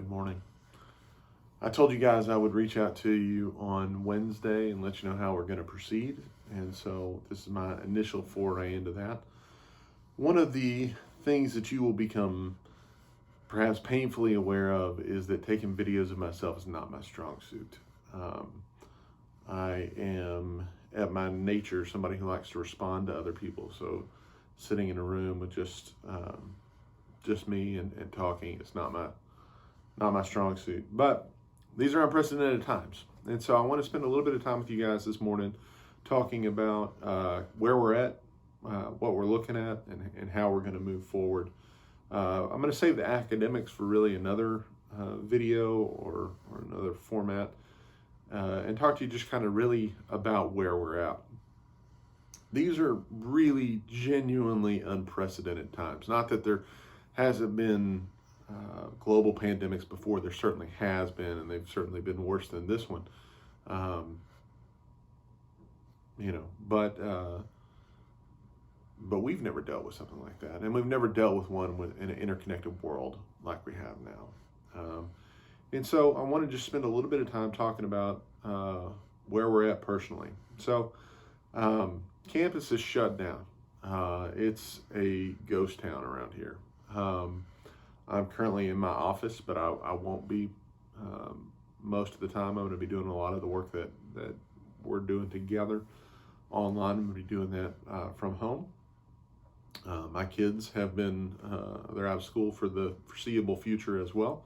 Good morning. I told you guys I would reach out to you on Wednesday and let you know how we're going to proceed. And so this is my initial foray into that. One of the things that you will become perhaps painfully aware of is that taking videos of myself is not my strong suit. Um, I am, at my nature, somebody who likes to respond to other people. So sitting in a room with just me and talking, it's not my strong suit. But these are unprecedented times. And so I want to spend a little bit of time with you guys this morning talking about where we're at, what we're looking at, and how we're going to move forward. I'm going to save the academics for really another video or another format and talk to you just kind of really about where we're at. These are really genuinely unprecedented times. Not that there hasn't been global pandemics before. There certainly has been, and they've certainly been worse than this one. Um, but we've never dealt with something like that, and we've never dealt with one in an interconnected world like we have now. And so I want to just spend a little bit of time talking about where we're at personally. So campus is shut down. It's a ghost town around here. I'm currently in my office, but I won't be most of the time. I'm going to be doing a lot of the work that we're doing together online. I'm going to be doing that from home. My kids have been, they're out of school for the foreseeable future as well.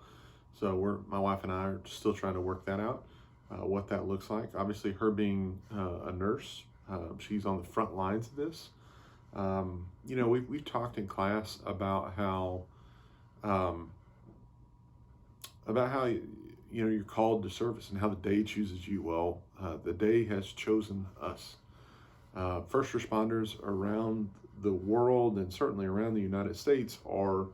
So my wife and I are still trying to work that out, what that looks like. Obviously, her being a nurse, she's on the front lines of this. We've talked in class about how you're called to service and how the day chooses you. Well, the day has chosen us. First responders around the world and certainly around the United States are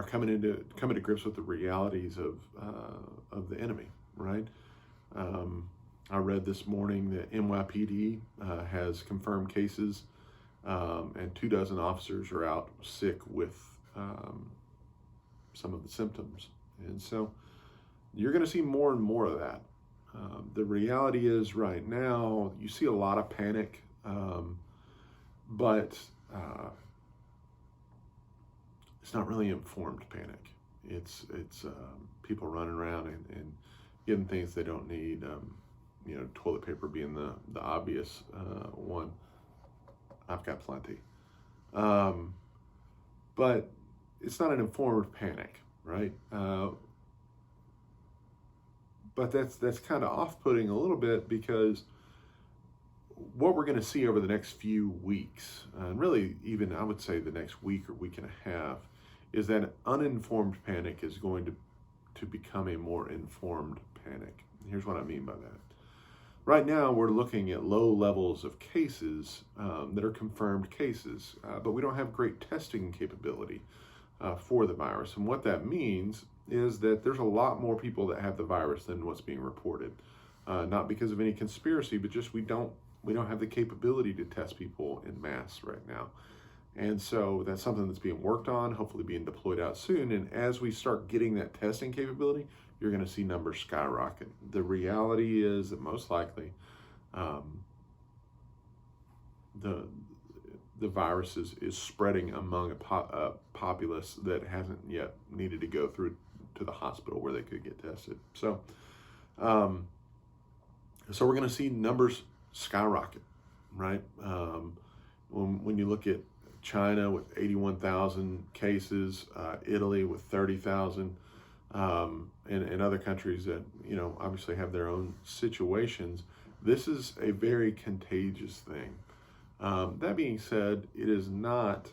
coming to grips with the realities of the enemy, right? I read this morning that NYPD has confirmed cases, and 24 officers are out sick with some of the symptoms. And so you're going to see more and more of that. The reality is right now, you see a lot of panic, but it's not really informed panic. It's people running around and getting things they don't need. Toilet paper being the obvious one. I've got plenty. But it's not an informed panic, right? But that's kind of off-putting a little bit, because what we're going to see over the next few weeks, and really even I would say the next week or week and a half, is that uninformed panic is going to become a more informed panic. Here's what I mean by that. Right now, we're looking at low levels of cases that are confirmed cases, but we don't have great testing capability for the virus. And what that means is that there's a lot more people that have the virus than what's being reported. Not because of any conspiracy, but just we don't have the capability to test people in mass right now. And so that's something that's being worked on, hopefully being deployed out soon. And as we start getting that testing capability, you're going to see numbers skyrocket. The reality is that most likely the virus is spreading among a populace that hasn't yet needed to go through to the hospital where they could get tested. So we're going to see numbers skyrocket, right? When you look at China with 81,000 cases, Italy with 30,000, and other countries that obviously have their own situations, this is a very contagious thing. That being said, it is not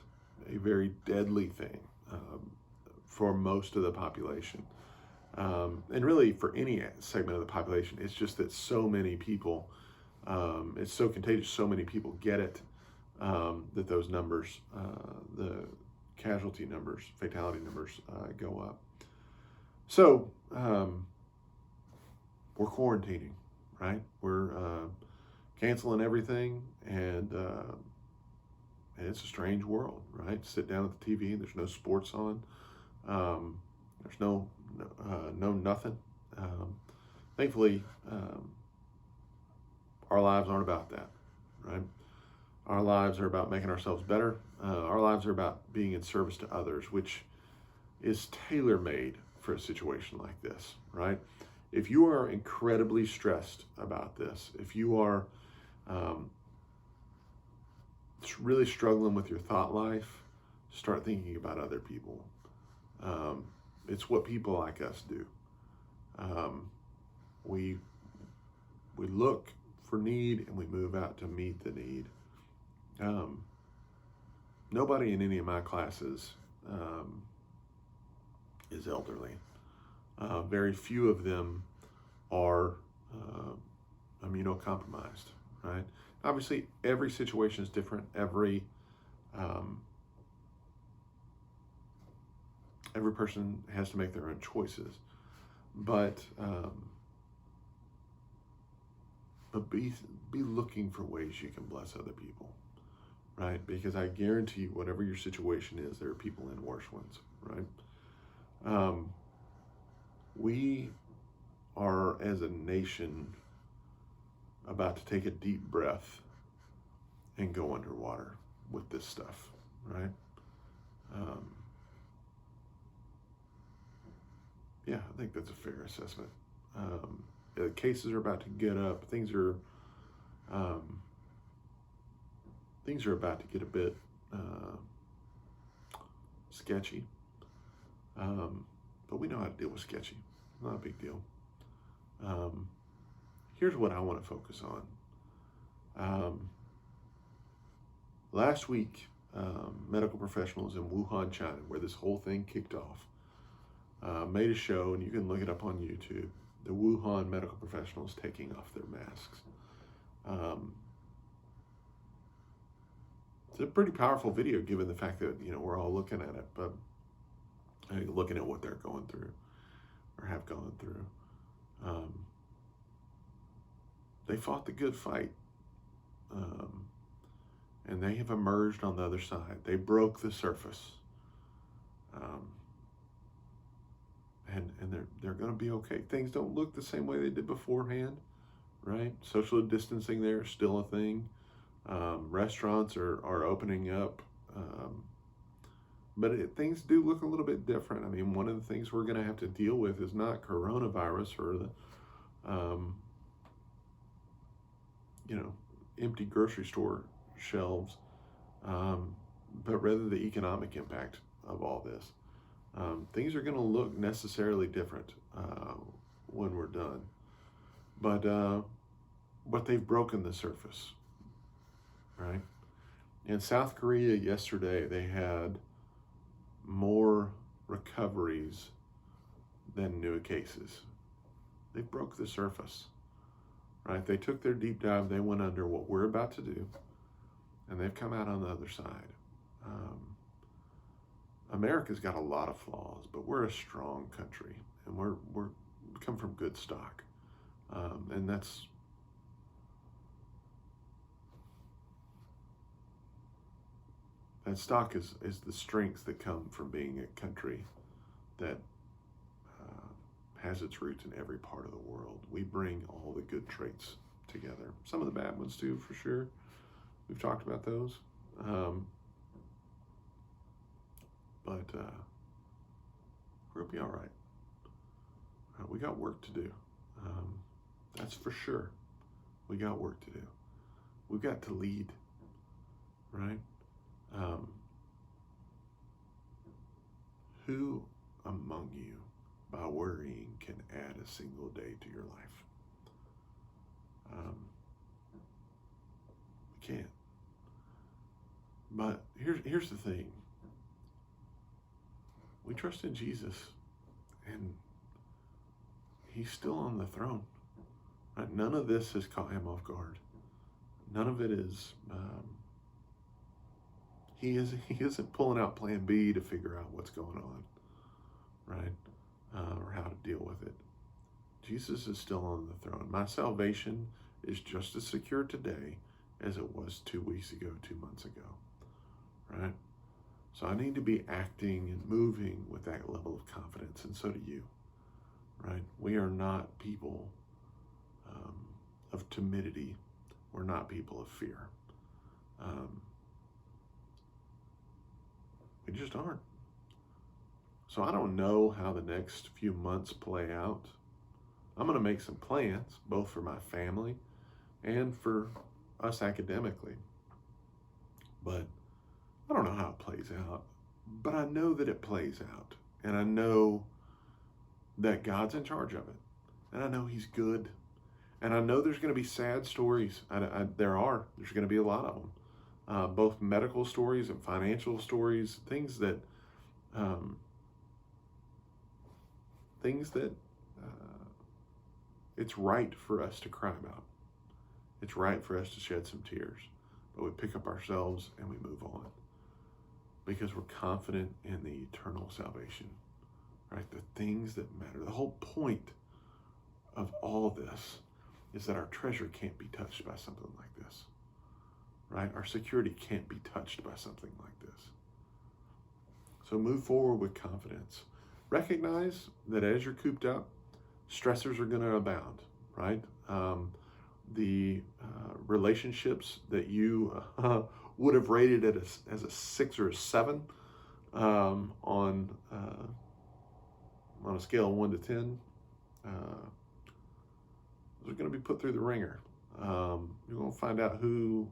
a very deadly thing for most of the population. And really for any segment of the population. It's just that so many people, it's so contagious, so many people get it, that those numbers, the casualty numbers, fatality numbers go up. So we're quarantining, right? We're canceling everything, and it's a strange world, right? Sit down at the TV, there's no sports on. There's no nothing. Thankfully, our lives aren't about that, right? Our lives are about making ourselves better. Our lives are about being in service to others, which is tailor-made for a situation like this, right? If you are incredibly stressed about this, if you are really struggling with your thought life, start thinking about other people. It's what people like us do. We look for need and we move out to meet the need. Nobody in any of my classes is elderly. Very few of them are immunocompromised, right? Obviously, every situation is different. Every person has to make their own choices, but be looking for ways you can bless other people, right? Because I guarantee you, whatever your situation is, there are people in worse ones, right? We are, as a nation, about to take a deep breath and go underwater with this stuff, right? Yeah, I think that's a fair assessment. The cases are about to get up. Things are about to get a bit sketchy. But we know how to deal with sketchy. Not a big deal. Here's what I want to focus on. Last week, medical professionals in Wuhan, China, where this whole thing kicked off, made a show, and you can look it up on YouTube, the Wuhan medical professionals taking off their masks. It's a pretty powerful video given the fact that, we're all looking at it, but looking at what they're going through or have gone through. They fought the good fight, and they have emerged on the other side. They broke the surface, and they're going to be okay. Things don't look the same way they did beforehand, right? Social distancing there is still a thing. Restaurants are opening up, but things do look a little bit different. I mean, one of the things we're going to have to deal with is not coronavirus or the empty grocery store shelves, but rather the economic impact of all this. Things are going to look necessarily different when we're done, but they've broken the surface, right? In South Korea yesterday, they had more recoveries than new cases. They broke the surface, right? They took their deep dive. They went under what we're about to do, and they've come out on the other side. America's got a lot of flaws, but we're a strong country, and we're come from good stock, and that's that stock is the strengths that come from being a country that has its roots in every part of the world. We bring all the good traits together. Some of the bad ones too, for sure. We've talked about those. But we're going to be all right. We got work to do. That's for sure. We got work to do. We've got to lead, right? Who among you, by worrying, can add a single day to your life? We can't. But here's the thing. We trust in Jesus, and he's still on the throne. Right? None of this has caught him off guard. None of it is. He isn't pulling out Plan B to figure out what's going on, right? Or how to deal with it. Jesus is still on the throne. My salvation is just as secure today as it was 2 weeks ago, 2 months ago, right? So I need to be acting and moving with that level of confidence, and so do you, right? We are not people of timidity. We're not people of fear. We just aren't. So I don't know how the next few months play out. I'm going to make some plans, both for my family and for us academically. But I don't know how it plays out. But I know that it plays out. And I know that God's in charge of it. And I know He's good. And I know there's going to be sad stories. There's going to be a lot of them. Both medical stories and financial stories, things that it's right for us to cry about. It's right for us to shed some tears. But we pick up ourselves and we move on. Because we're confident in the eternal salvation. Right? The things that matter. The whole point of all of this is that our treasure can't be touched by something like this. Right? Our security can't be touched by something like this. So move forward with confidence. Recognize that as you're cooped up, stressors are going to abound, right? The relationships that you would have rated as a 6 or a 7 on a scale of 1 to 10, those are going to be put through the ringer. You're going to find out who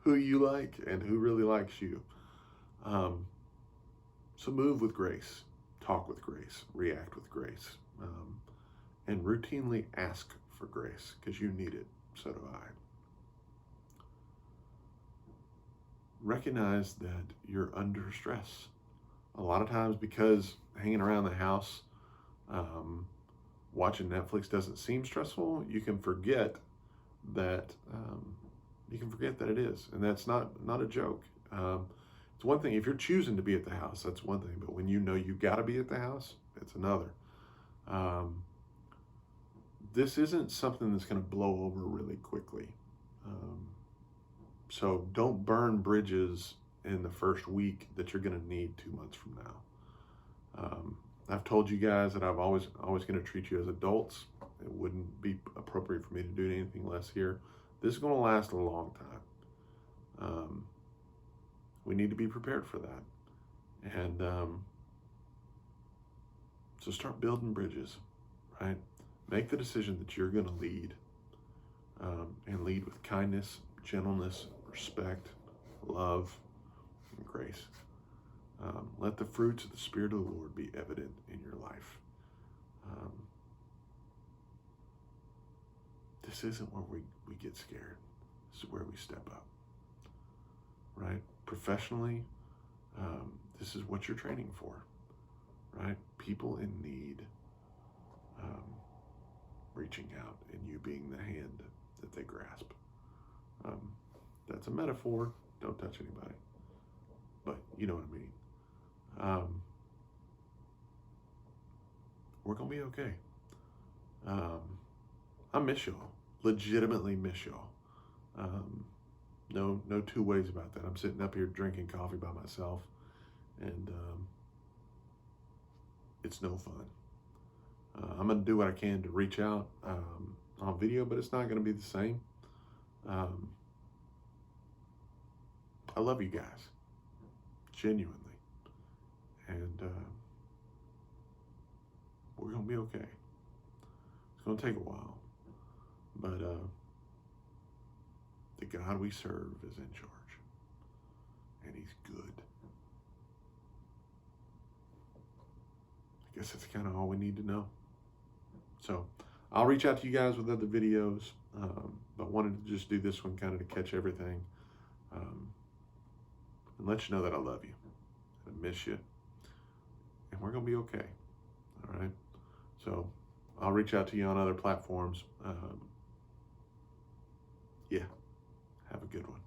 you like and who really likes you. So move with grace, talk with grace, react with grace, and routinely ask for grace because you need it. So do I. Recognize that you're under stress. A lot of times because hanging around the house, watching Netflix doesn't seem stressful, you can forget that it is, and that's not a joke. It's one thing if you're choosing to be at the house, that's one thing, but when you know you got to be at the house, it's another. This isn't something that's going to blow over really quickly. So don't burn bridges in the first week that you're going to need 2 months from now. I've told you guys that I'm always going to treat you as adults. It wouldn't be appropriate for me to do anything less here. This is going to last a long time. We need to be prepared for that. And so start building bridges, right? Make the decision that you're going to lead, and lead with kindness, gentleness, respect, love, and grace. Let the fruits of the Spirit of the Lord be evident in your life. This isn't where we get scared. This is where we step up, right? Professionally, this is what you're training for, right? People in need, reaching out and you being the hand that they grasp. That's a metaphor. Don't touch anybody. But you know what I mean. We're going to be okay. I miss y'all. Legitimately miss y'all. No two ways about that. I'm sitting up here drinking coffee by myself, and it's no fun. I'm going to do what I can to reach out on video, but it's not going to be the same. I love you guys, genuinely, and we're going to be okay. It's going to take a while, but the God we serve is in charge, and He's good. I guess that's kind of all we need to know. So I'll reach out to you guys with other videos, but wanted to just do this one kind of to catch everything, and let you know that I love you, and I miss you, and we're going to be okay. All right. So I'll reach out to you on other platforms. Yeah. Have a good one.